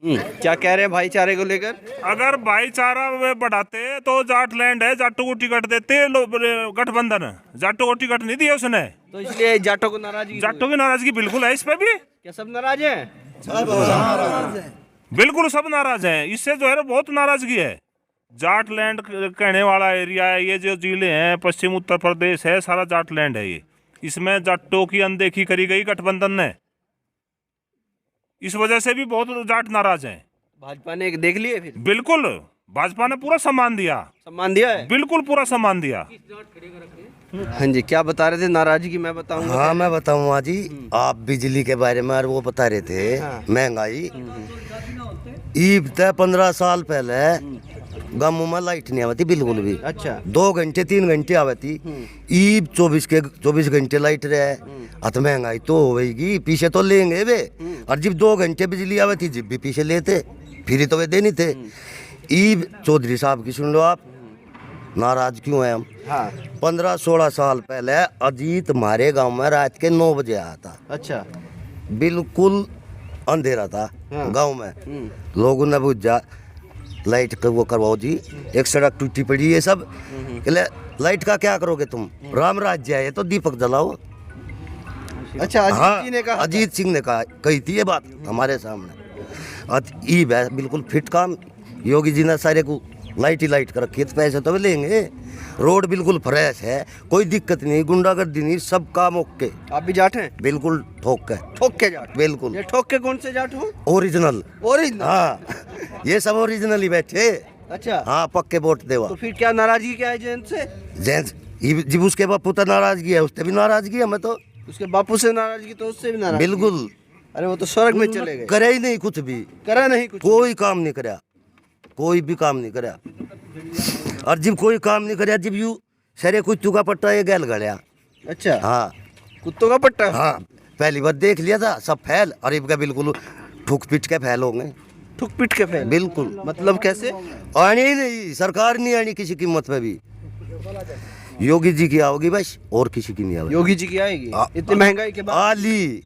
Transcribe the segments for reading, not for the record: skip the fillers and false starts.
क्या कह रहे हैं भाईचारे को लेकर? अगर भाईचारा वे बढ़ाते तो जाट लैंड है, जाटों को टिकट देते गठबंधन, जाटों को टिकट नहीं दिया उसने, तो इसलिए जाटों को नाराजगी? जाटों की नाराजगी बिल्कुल है इस पे भी। क्या सब नाराज हैं? बिल्कुल सब नाराज हैं, इससे जो है ना बहुत नाराजगी है। जाट लैंड कहने वाला एरिया है ये, जो जिले हैं पश्चिम उत्तर प्रदेश है सारा जाट लैंड है ये, इसमें जाटों की अनदेखी करी गई गठबंधन ने, इस वजह से भी बहुत जाट नाराज हैं। भाजपा ने देख लिए फिर? बिल्कुल, भाजपा ने पूरा सम्मान दिया। सम्मान दिया है? बिल्कुल पूरा सम्मान दिया। हाँ जी, क्या बता रहे थे? नाराजगी मैं बताऊंगा। हाँ मैं बताऊंगा जी, आप बिजली के बारे में और वो बता रहे थे महंगाई। ईब तक 15 साल पहले गाँव में लाइट नहीं आती बिल्कुल भी। अच्छा। 2 घंटे 3 घंटे आती। ईब 24 घंटे लाइट रहे। अत महंगाई तो होगी, पीछे तो लेंगे वे। और जब 2 घंटे बिजली आती जब भी पीछे लेते, फिर तो वे देनी थे। ईब चौधरी साहब की सुन लो आप, नाराज क्यों है हम? हाँ। 15-16 साल पहले अजीत हमारे गांव में रात के 9 बजे आया था। अच्छा। बिल्कुल अंधेरा था गांव में। लोगों ने बुझा लाइट का वो करवाओ जी, एक सड़क टूटी पड़ी है सब। कहले लाइट का क्या करोगे तुम, राम राज्य है तो दीपक जलाओ। अच्छा, हाँ, जी ने कहा? अजीत सिंह ने कहा, कही थी ये बात हमारे सामने। ईब है बिल्कुल फिट काम। योगी जी ने सारे को लाइट ही लाइट कर रखी है, तो पैसे तो वे लेंगे। रोड बिल्कुल फ्रेश है, कोई दिक्कत नहीं, गुंडागर्दी नहीं, सब काम ओके। आप भी जाट हैं? बिल्कुल ठोक के। ठोक के जाट? बिल्कुल। ये ठोक के कौन से जाट हो? ओरिजिनल। ओरिजिनल? हाँ, ये सब ओरिजिनल ही बैठे। अच्छा। हाँ, पक्के वोट देवा। तो फिर क्या नाराजगी क्या है जैन से? जेंट्स जब उसके बापू तो नाराजगी है, उससे भी नाराजगी है। मैं तो उसके बापू से नाराजगी, तो उससे भी नाराजगी? बिल्कुल। अरे वो तो स्वर्ग में चले गए। करे ही नहीं कुछ भी, करा नहीं कुछ? कोई काम नहीं करा, कोई भी काम नहीं करा। और जब कोई काम नहीं करा, जब यू सरे कुत्तू का पट्टा ये गैल गड़िया। अच्छा। हाँ, कुत्तों का पट्टा? हाँ, पहली बार देख लिया था सब फैल, और इनका बिल्कुल ठुक पिट के फैल होंगे। ठुक पिट के फैल? बिल्कुल। मतलब कैसे? आनी ही नहीं, सरकार नहीं आनी किसी कीमत में भी। योगी जी की आओगी बस, और किसी की नहीं आओगी। योगी जी की आएगी इतनी महंगाई के बाद? आली,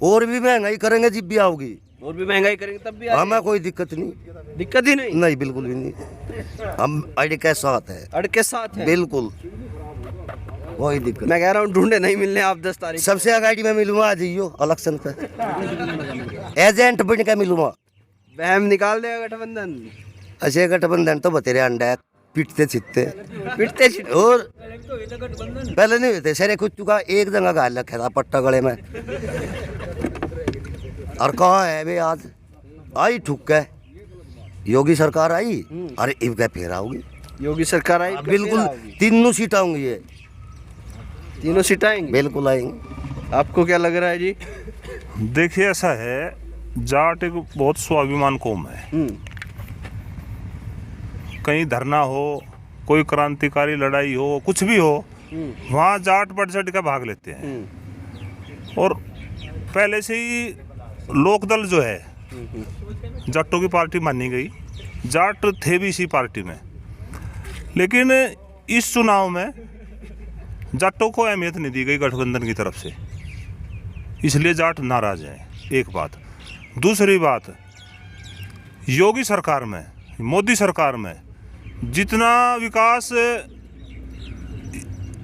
और भी महंगाई करेंगे जब भी आओगी। और भी महंगाई करेंगे तब भी हमें कोई दिक्कत नहीं। दिक्कत ही नहीं? नहीं, बिल्कुल भी नहीं। हम अड़ के साथ है। अड़ के साथ है? बिल्कुल, कोई दिक्कत। मैं कह रहा हूँ ढूंढे नहीं मिलने आप 10 तारीख। सबसे आगाड़ी में मिलूंगा, आ जाइयो इलेक्शन पे, एजेंट बन के मिलूंगा। वहम निकाल देगा गठबंधन? ऐसे गठबंधन तो बतेरे अंडा पिटते छिटते पिटते छिटते। और पहले नहीं होते सरे कुछ का एक जगह गाल रखा था पट्टा गले में। और कहाँ है वे आज? आई ठुक है, योगी सरकार आई, अरे इनका फिर आओगी योगी सरकार आई? बिल्कुल, 3 सीट आऊंगी ये, 3 सीट आएंगी? बिल्कुल आएंगी। आपको क्या लग रहा है जी? देखिए ऐसा है, जाट एक बहुत स्वाभिमान कौम है। कहीं धरना हो, कोई क्रांतिकारी लड़ाई हो, कुछ भी हो, वहाँ जाट बढ़ चढ़ के भाग लेते हैं। और पहले से ही लोकदल जो है जाटों की पार्टी मानी गई, जाट थे भी इसी पार्टी में। लेकिन इस चुनाव में जाटों को अहमियत नहीं दी गई गठबंधन की तरफ से, इसलिए जाट नाराज हैं। एक बात। दूसरी बात, योगी सरकार में, मोदी सरकार में जितना विकास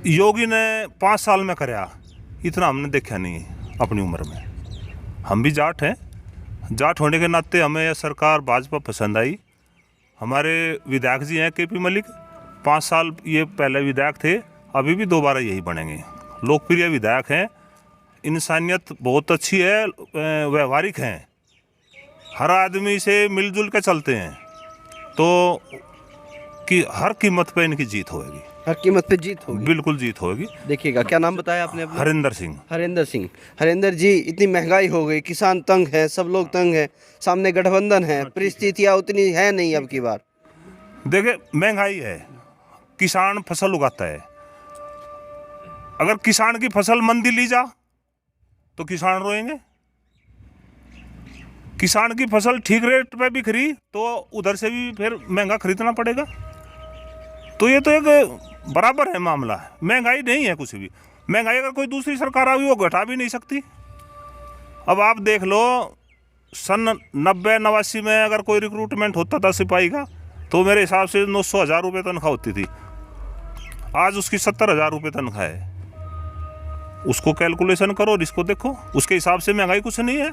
योगी ने 5 साल में कराया, इतना हमने देखा नहीं अपनी उम्र में। हम भी जाट हैं, जाट होने के नाते हमें यह सरकार भाजपा पसंद आई। हमारे विधायक जी हैं KP मलिक, 5 साल ये पहले विधायक थे, अभी भी दोबारा यही बनेंगे। लोकप्रिय विधायक हैं, इंसानियत बहुत अच्छी है, व्यवहारिक हैं, हर आदमी से मिलजुल के चलते हैं, तो कि हर कीमत पे इनकी जीत होगी। हर कीमत पे जीत होगी? बिल्कुल जीत होगी। देखिएगा, क्या नाम बताया आपने अपना? हरिंदर सिंह। हरिंदर सिंह। हरिंदर जी, इतनी महंगाई हो गई, किसान तंग है, सब लोग तंग है, सामने गठबंधन है, परिस्थितियाँ उतनी है नहीं अब की बार। देखिए महंगाई है, किसान फसल उगाता है, अगर किसान की फसल मंदी ली जा तो किसान रोएंगे। किसान की फसल ठीक रेट पे बिखरी तो उधर से भी फिर महंगा खरीदना पड़ेगा। तो ये तो एक बराबर है मामला, महंगाई नहीं है कुछ भी। महंगाई अगर कोई दूसरी सरकार आई वो घटा भी नहीं सकती। अब आप देख लो, सन 90-89 में अगर कोई रिक्रूटमेंट होता था सिपाही का तो मेरे हिसाब से 900,000 रुपये तनख्वाह होती थी। आज उसकी 70,000 रुपये तनख्वाह है। उसको कैलकुलेशन करो और इसको देखो, उसके हिसाब से महंगाई कुछ नहीं है।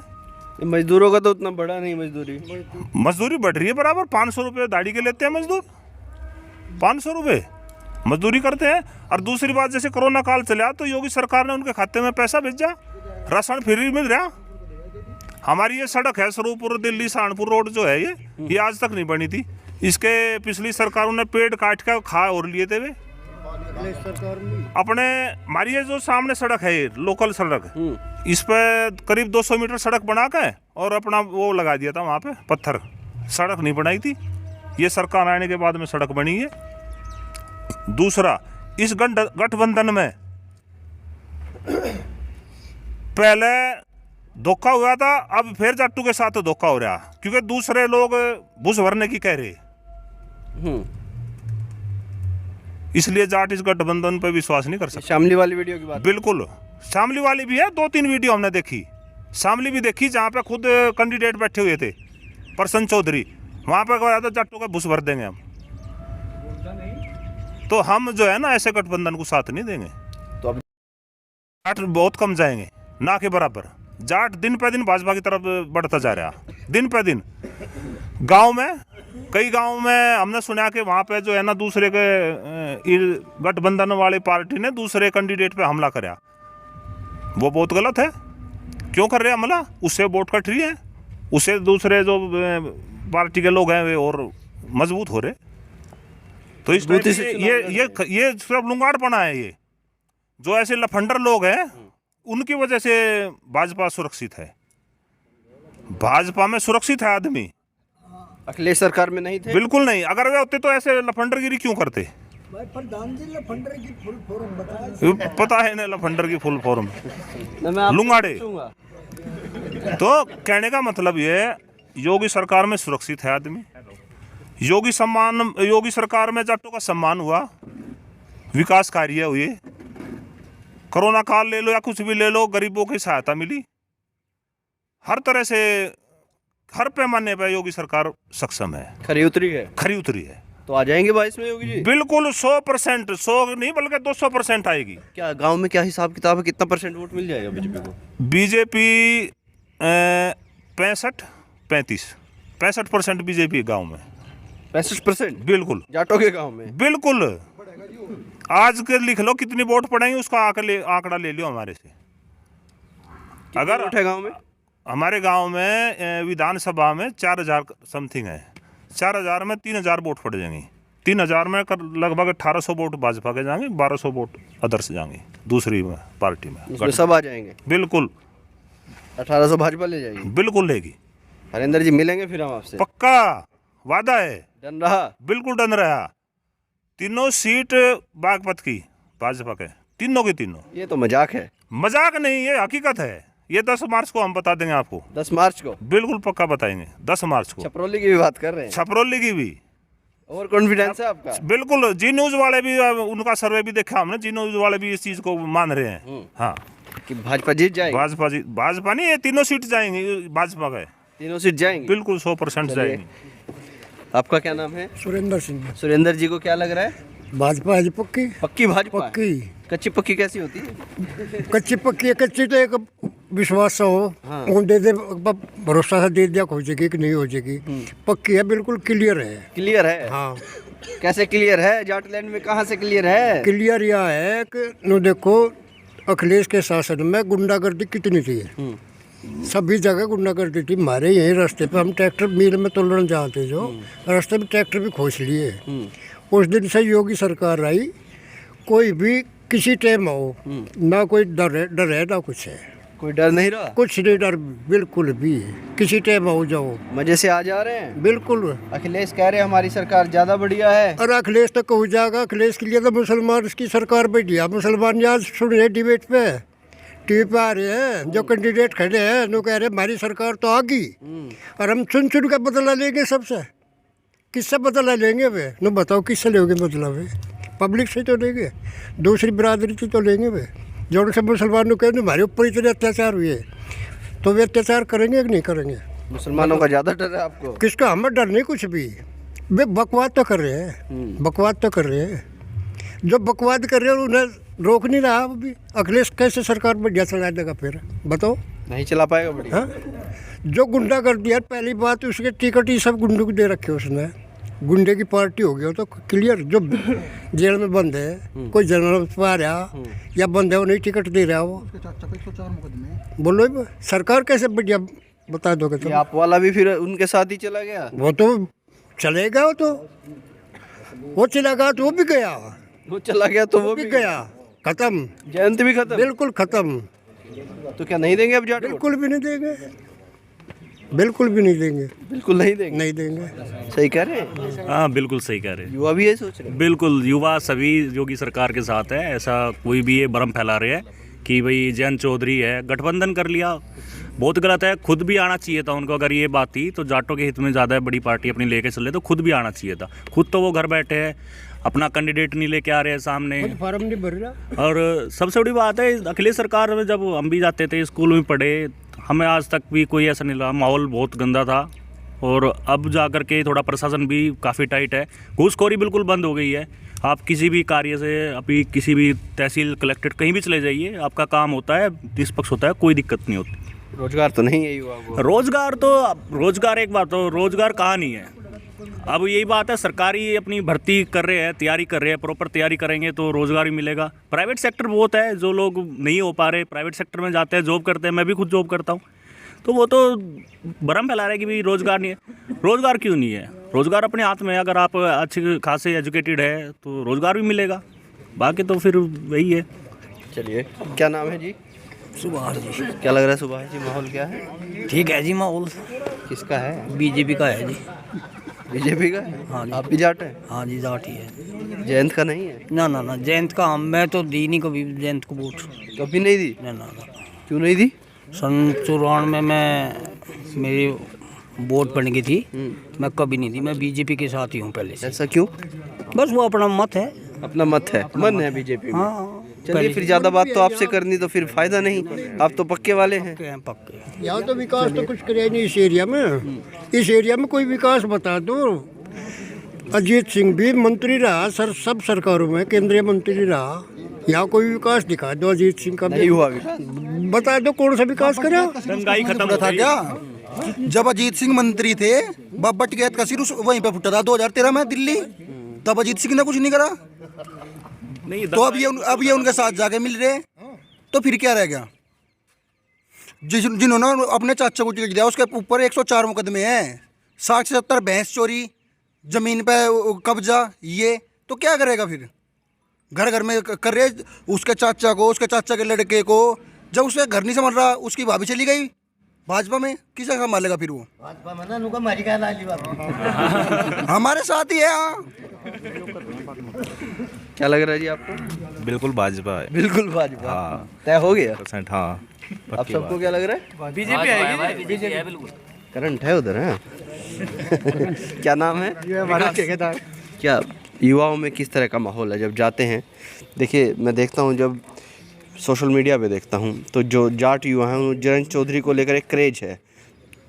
मजदूरों का तो उतना बड़ा नहीं, मजदूरी बढ़ रही है बराबर। 500 रुपये दाढ़ी के लेते हैं मजदूर, 500 रुपये मजदूरी करते हैं। और दूसरी बात, जैसे कोरोना काल चला तो योगी सरकार ने उनके खाते में पैसा भेजा, राशन फ्री मिल रहा। हमारी ये सड़क है स्वरूपुर दिल्ली सहारनपुर रोड जो है ये आज तक नहीं बनी थी। इसके पिछली सरकारों ने पेड़ काट कर खा और लिए थे वे अपने। हमारी ये जो सामने सड़क है ये लोकल सड़क, इस पे करीब 200 मीटर सड़क बना के और अपना वो लगा दिया था वहाँ पे पत्थर, सड़क नहीं बनाई थी। ये सरकार आने के बाद में सड़क बनी है। दूसरा, इस गठबंधन में पहले धोखा हुआ था, अब फिर जाट्टू के साथ धोखा हो रहा, क्योंकि दूसरे लोग बुझ भरने की कह रहे। इसलिए जाट इस गठबंधन पर विश्वास नहीं कर सकते। शामली वाली वीडियो की बात, बिल्कुल शामली वाली भी है, 2-3 वीडियो हमने देखी। शामली भी देखी जहाँ पे खुद कैंडिडेट बैठे हुए थे, प्रसन्न चौधरी, वहाँ पे कहा था जाट्टू का बुझ भर देंगे हम। तो हम जो है ना ऐसे गठबंधन को साथ नहीं देंगे। तो अब जाट बहुत कम जाएंगे, ना के बराबर। जाट दिन पे दिन भाजपा की तरफ बढ़ता जा रहा, दिन पे दिन। गांव में, कई गांव में हमने सुना कि वहाँ पे जो है ना दूसरे के गठबंधन वाली पार्टी ने दूसरे कैंडिडेट पे हमला कराया। वो बहुत गलत है। क्यों कर रहे हैं हमला? उससे वोट कट रही है, उससे दूसरे जो पार्टी के लोग हैं वे और मजबूत हो रहे। तो इस टाइप ये सिर्फ लुंगाड़पना है। ये जो ऐसे लफंडर लोग हैं उनकी वजह से भाजपा सुरक्षित है। भाजपा में सुरक्षित है आदमी, अखिलेश सरकार में नहीं थे। बिल्कुल नहीं। अगर वे होते तो ऐसे लफंडरगिरी क्यों करते? प्रधान जी, लफंडर की फुल फॉर्म बताएं। पता है ना लफंडर की फुल फॉर्म, मैं आपसे लुंगाड़े। पूछूंगा। तो कहने का मतलब ये, योगी सरकार में सुरक्षित है आदमी। योगी सरकार में जाटों का सम्मान हुआ, विकास कार्य हुए, कोरोना काल ले लो या कुछ भी ले लो, गरीबों की सहायता मिली। हर तरह से, हर पैमाने पर योगी सरकार सक्षम है, खरी उतरी है। तो आ जाएंगे 22 में योगी जी? बिल्कुल 100%, 100 नहीं बल्कि 200% आएगी। क्या गांव में क्या हिसाब किताब है, कितना % वोट मिल जाएगा बीजेपी को? बीजेपी 65% बीजेपी गांव में। 65%? बिल्कुल जाटों के गांव में? बिल्कुल। आज के लिख लो कितनी वोट पड़ेंगे, उसका आंकड़ा ले लियो हमारे से। अगर वोट है गांव में? हमारे गांव में विधानसभा में 4000 समथिंग है। 4000 में 3000 वोट पड़ जाएंगे। 3000 में लगभग 1800 वोट भाजपा के जाएंगे, 1200 वोट अदर से जाएंगे दूसरी पार्टी में। उसमें सब आ जाएंगे? बिल्कुल। 1800 भाजपा ले जाएगी? बिल्कुल लेगी। हरेंद्र जी मिलेंगे फिर हम आपसे? पक्का वादा है। डन रहा? बिल्कुल डन रहा। तीनों सीट बागपत की भाजपा के, तीनों की तीनों। ये तो मजाक है। मजाक नहीं, ये हकीकत है। ये 10 मार्च को हम बता देंगे आपको। 10 मार्च को? बिल्कुल पक्का बताएंगे 10 मार्च को। छपरौली की भी बात कर रहे हैं? छपरौली की भी। और कॉन्फिडेंस है आपका? बिल्कुल। जी न्यूज वाले भी, उनका सर्वे भी देखा हमने, जी न्यूज वाले भी इस चीज को मान रहे हैं। हाँ, कि भाजपा जीत जाएगी? भाजपा नहीं, ये तीनों सीट जाएंगी भाजपा के। तीनों सीट जाएंगी? बिल्कुल 100% जाएंगी। आपका क्या नाम है? सुरेंद्र सिंह। सुरेंद्र जी को क्या लग रहा है? भाजपा है पक्की। पक्की भाजपा? पक्की। कच्ची पक्की कैसी होती है? कच्ची पक्की है, कच्ची तो एक विश्वास सा हो। हाँ। दे भरोसा सा दे दिया हो जाएगी कि नहीं हो जाएगी। पक्की है, बिल्कुल क्लियर है। क्लियर है? हाँ। कैसे क्लियर है? जाटलैंड में कहाँ से क्लियर है? क्लियर यह है कि नो देखो, अखिलेश के शासन में गुंडागर्दी कितनी थी। सभी जगह गुंडागर्दी थी। हमारे यही रास्ते पे हम ट्रैक्टर मिल में तोड़ने जाते, जो रास्ते में ट्रैक्टर भी खोज लिए। उस दिन से योगी सरकार आई, कोई भी किसी टाइम आओ, ना कोई डर है ना कुछ है। कोई डर नहीं रहा? कुछ नहीं डर, बिल्कुल भी। किसी टाइम आओ जाओ, मजे से आ जा रहे हैं। बिल्कुल। अखिलेश कह रहे हैं हमारी सरकार ज्यादा बढ़िया है। और अखिलेश तो कहू जाएगा, अखिलेश के लिए तो मुसलमान की सरकार बैठी है। मुसलमान आज सुन रहे डिबेट पे, टीवी पे आ रहे हैं, जो कैंडिडेट खड़े हैं वो कह रहे हमारी सरकार तो आ गई। और हम चुन कर बदला लेंगे सबसे। किससे बदला लेंगे वे? नो बताओ, किससे लेंगे बदला वे? पब्लिक से तो लेंगे, दूसरी बिरादरी से तो लेंगे वे। जो उनसे मुसलमान को कहें हमारे ऊपर इतने अत्याचार हुए, तो वे अत्याचार करेंगे कि नहीं करेंगे? मुसलमानों का ज़्यादा डर है आपको? किसका? हमें डर नहीं कुछ भी। वे बकवाद तो कर रहे हैं, बकवाद तो कर रहे हैं। जो बकवाद कर रहे हैं उन्हें रोक नहीं रहा अभी। अखिलेश कैसे सरकार बढ़िया चला देगा फिर, बताओ? नहीं चला पाएगा बढ़िया। हाँ, जो गुंडा कर दिया, पहली बात उसके टिकट ही सब गुंडों को दे रखे उसने। गुंडे की पार्टी हो गई हो तो क्लियर। जो जेल में बंद है, कोई जनरल पा रहा या बंद है वो नहीं टिकट दे रहा वो। बोलो सरकार कैसे बढ़िया बता दोगे ये तुम? आप वाला भी फिर उनके साथ ही चला गया? वो तो चलेगा, वो चला गया तो वो भी गया, वो चला गया तो वो भी गया, खत्म, जयंत भी खत्म। बिल्कुल खत्म। तो क्या नहीं देंगे अब जाट? बिल्कुल भी नहीं देंगे, बिल्कुल भी नहीं देंगे, बिल्कुल नहीं देंगे। नहीं देंगे। सही कह रहे हैं, हाँ बिल्कुल सही कह रहे हैं। युवा भी ये सोच रहे हैं। बिल्कुल युवा सभी योगी सरकार के साथ है। ऐसा कोई भी ये भ्रम फैला रहे हैं कि भाई जयंत चौधरी है, गठबंधन कर लिया, बहुत गलत है। खुद भी आना चाहिए था उनको। अगर ये बात थी तो जाटों के हित में ज़्यादा बड़ी पार्टी अपनी लेके चले तो खुद भी आना चाहिए था। खुद तो वो घर बैठे हैं, अपना कैंडिडेट नहीं लेके आ रहे हैं सामने। फॉर्म नहीं भर रहा। और सबसे बड़ी बात है अखिलेश सरकार में जब हम भी जाते थे स्कूल में पढ़े, हमें आज तक भी कोई ऐसा नहीं लगा। माहौल बहुत गंदा था और अब जा कर के थोड़ा प्रशासन भी काफ़ी टाइट है। घूसखोरी बिल्कुल बंद हो गई है। आप किसी भी कार्य से अभी किसी भी तहसील कलेक्ट्रेट कहीं भी चले जाइए, आपका काम होता है, निष्पक्ष होता है, कोई दिक्कत नहीं होती। रोजगार तो नहीं है युवा को। रोजगार एक बात हो, रोजगार कहाँ नहीं है। अब यही बात है, सरकारी अपनी भर्ती कर रहे हैं, तैयारी कर रहे हैं, प्रॉपर तैयारी करेंगे तो रोजगार ही मिलेगा। प्राइवेट सेक्टर बहुत है, जो लोग नहीं हो पा रहे प्राइवेट सेक्टर में जाते हैं, जॉब करते हैं। मैं भी खुद जॉब करता हूँ। तो वो तो भ्रम फैला रहे हैं कि भाई रोजगार नहीं है। रोजगार क्यों नहीं है? रोजगार अपने हाथ में है। अगर आप अच्छे खासे एजुकेटेड है तो रोजगार भी मिलेगा। बाकी तो फिर वही है। चलिए, क्या नाम है जी? सुभाष जी। क्या लग रहा है सुभाष जी, माहौल क्या है? ठीक है जी, माहौल किसका है? बीजेपी का है जी। बीजेपी का है? हाँ जी। आप भी जाट हैं? हाँ जी, जाट ही है। जयंत का नहीं है? ना ना ना, जयंत का मैं तो दी नहीं कभी जयंत को वोट। कभी नहीं दी? ना ना ना। क्यों नहीं दी? सन 94 में मेरी वोट बन गई थी, मैं कभी नहीं दी। मैं बीजेपी के साथ ही हूँ पहले से। ऐसा क्यों? बस वो अपना मत है। अपना मत है, मन है बीजेपी में। हाँ, चलिए, फिर ज्यादा बात तो आपसे करनी तो फिर फायदा नहीं। आप तो पक्के वाले हैं। पक्के हैं, पक्के। यहाँ तो विकास तो कुछ करे नहीं इस एरिया में। इस एरिया में कोई विकास बता दो। अजीत सिंह भी मंत्री रहा, सब सरकारों में केंद्रीय मंत्री रहा। यहाँ कोई विकास दिखा दो अजीत सिंह का। नहीं हुआ विकास। बता दो कौन सा विकास करा। महंगाई खत्म हो था गई। क्या? जब अजीत सिंह मंत्री थे, बाबा टिकैत का सिर वहीं पे फुटा था 2013 में दिल्ली। तब अजीत सिंह ने कुछ नहीं करा। नहीं तो अब ये उनके साथ जाके मिल रहे, तो फिर क्या रह गया? जिन्होंने अपने चाचा को टिकट दिया उसके ऊपर 104 मुकदमे हैं। 60 से 70 भैंस चोरी, जमीन पे कब्जा, ये तो क्या करेगा फिर? घर घर में कर रहे उसके चाचा को, उसके चाचा के लड़के को। जब उसके घर नहीं संभाल रहा, उसकी भाभी चली गई भाजपा में, किसे संभालेगा फिर वो? भाजपा में ना नुका मारी का लाली हमारे साथ ही है। हाँ, क्या लग रहा है जी आपको? बिल्कुल भाजपा है। बिल्कुल भाजपा। हाँ। तय हो गया। % हाँ। आप सबको क्या लग रहा है? बीजेपी है बिल्कुल। करंट है उधर है। क्या नाम है? क्या युवाओं में किस तरह का माहौल है जब जाते हैं? देखिए, मैं देखता हूँ जब सोशल मीडिया पे देखता हूँ तो जो जाट युवा हैं वो जयंत चौधरी को लेकर एक क्रेज है,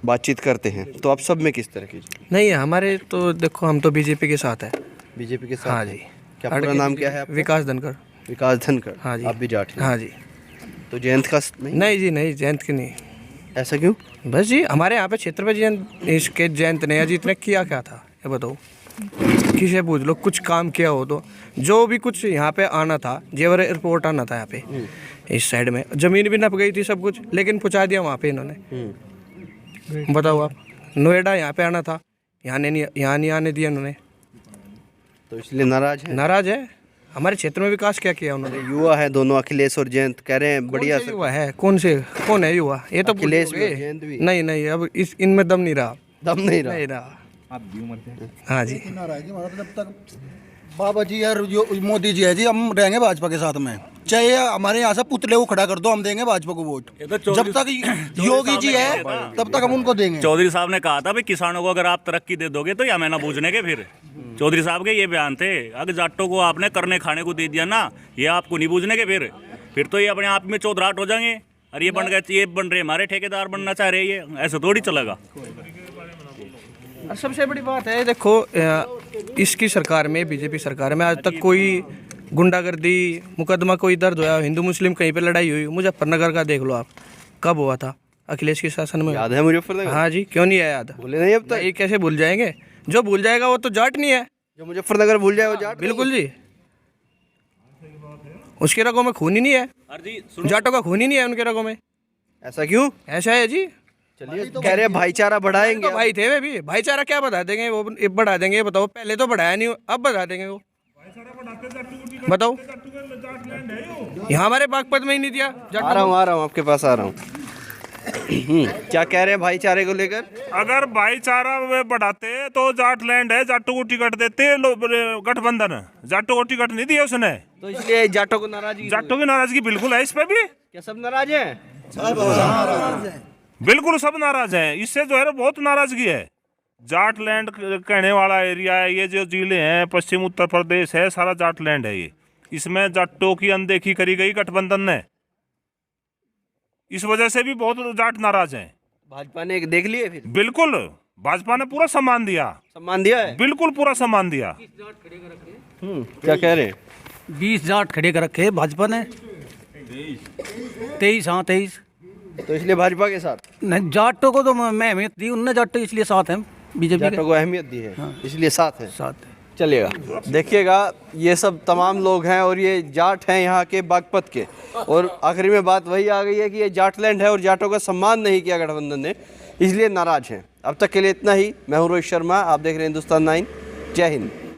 बातचीत करते हैं। तो आप सब में किस तरह की? नहीं, हमारे तो देखो, हम तो बीजेपी के साथ है। बीजेपी के साथ? हाँ जी। क्या पूरा नाम क्या है आपका? विकास धनखड़। विकास धनखड़। हाँ जी। आप भी जाट हैं? हाँ जी। तो जयंत का नहीं जी, नहीं, जयंत की नहीं। ऐसा क्यों? बस जी, हमारे यहाँ पे क्षेत्र पे जयंत ने अजीत ने किया क्या था ये बताओ। किसे पूछ लो, कुछ काम किया हो तो। जो भी कुछ यहाँ पे आना था, जेवर एयरपोर्ट आना था यहाँ पे, इस साइड में जमीन भी नप गई थी सब कुछ, लेकिन पहुँचा दिया वहाँ पे इन्होंने। बताओ आप, नोएडा यहाँ पे आना था, यहाँ नहीं आने दिया इन्होंने। तो इसलिए नाराज है। हमारे क्षेत्र में विकास क्या किया उन्होंने? युवा है दोनों, अखिलेश और जयंत, कह रहे हैं बढ़िया कौन युवा है? कौन है युवा? ये तो अखिलेश भी, जयंत भी। नहीं, अब इनमें दम नहीं रहा। दम नहीं रहा। नहीं रहा। हाँ जी। जब तक बाबा जी यार मोदी जी है जी, हम रहेंगे भाजपा के साथ में। चाहे हमारे यहाँ से पुतले को खड़ा कर दो, हम देंगे भाजपा को वोट। जब तक योगी जी है तब तक हम उनको देंगे। चौधरी साहब ने कहा था भाई किसानों को अगर आप तरक्की दे दोगे तो या मैं ना बूझने के। फिर चौधरी साहब के ये बयान थे, अगर जाटों को आपने करने खाने को दे दिया ना, ये आपको नहीं बूझने के। फिर तो ये अपने आप में चौधराट हो जाएंगे। और ये बन रहे हमारे ठेकेदार बनना चाह रहे हैं, ये ऐसा थोड़ी चलेगा। और सबसे बड़ी बात है देखो, इसकी सरकार में, बीजेपी सरकार में आज तक कोई गुंडागर्दी मुकदमा कोई दर्ज हुआ, हिंदू मुस्लिम कहीं पे लड़ाई हुई? मुजफ्फरनगर का देख लो आप, कब हुआ था? अखिलेश के शासन में। याद है मुजफ्फरनगर? हाँ जी, क्यों नहीं है याद? भूले नहीं अब तक? ये कैसे भूल जाएंगे? जो भूल जाएगा वो तो जाट नहीं है। जो मुजफ्फरनगर भूल जाए वो जाट? बिल्कुल जी, उसके रगों में खून ही नहीं है, जाटों का खून ही नहीं है उनके रगों में। ऐसा क्यों? ऐसा है जी। चलिए, कह रहे हैं भाईचारा बढ़ाएंगे। तो भाई थे वे भी, भाईचारा क्या बढ़ा देंगे वो? बढ़ा देंगे बताओ? पहले तो बढ़ाया नहीं, अब बढ़ा देंगे वो? बताओ, यहाँ हमारे बागपत में ही नहीं दिया। आ रहा हूँ आपके पास आ रहा हूँ। क्या कह रहे हैं भाईचारे को लेकर? अगर भाईचारा वे बढ़ाते तो जाट लैंड है, जाटों को टिकट देते गठबंधन, जाटों को टिकट नहीं दिया उसने, तो इसलिए जाटों को नाराजगी? जाटों की नाराजगी बिल्कुल है इस पे भी। क्या सब नाराज हैं? बिल्कुल सब नाराज हैं, इससे जो है बहुत नाराजगी है। जाट लैंड कहने वाला एरिया है ये, जो जिले हैं पश्चिम उत्तर प्रदेश है, सारा जाट लैंड है ये। इसमें जाटों की अनदेखी करी गई गठबंधन ने, इस वजह से भी बहुत जाट नाराज हैं। भाजपा ने देख लिए फिर? बिल्कुल, भाजपा ने पूरा सम्मान दिया। सम्मान दिया है? बिल्कुल पूरा सम्मान दिया। क्या कह रहे हैं? 20 जाट खड़े कर रखे भाजपा ने। 23, हाँ 23। तो इसलिए भाजपा के साथ? नहीं, जाटों को तो मैं अहमियत दी, उनने जाटों इसलिए साथ हैं बीजेपी जाटों को अहमियत दी है, इसलिए साथ है। साथ है। चलिएगा, देखिएगा ये सब तमाम लोग हैं और ये जाट हैं यहाँ के बागपत के, और आखिरी में बात वही आ गई है कि ये जाटलैंड है और जाटों का सम्मान नहीं किया गठबंधन ने, इसलिए नाराज हैं। अब तक के लिए इतना ही। मैं हूँ रोहित शर्मा, आप देख रहे हैं हिंदुस्तान 9। जय हिंद।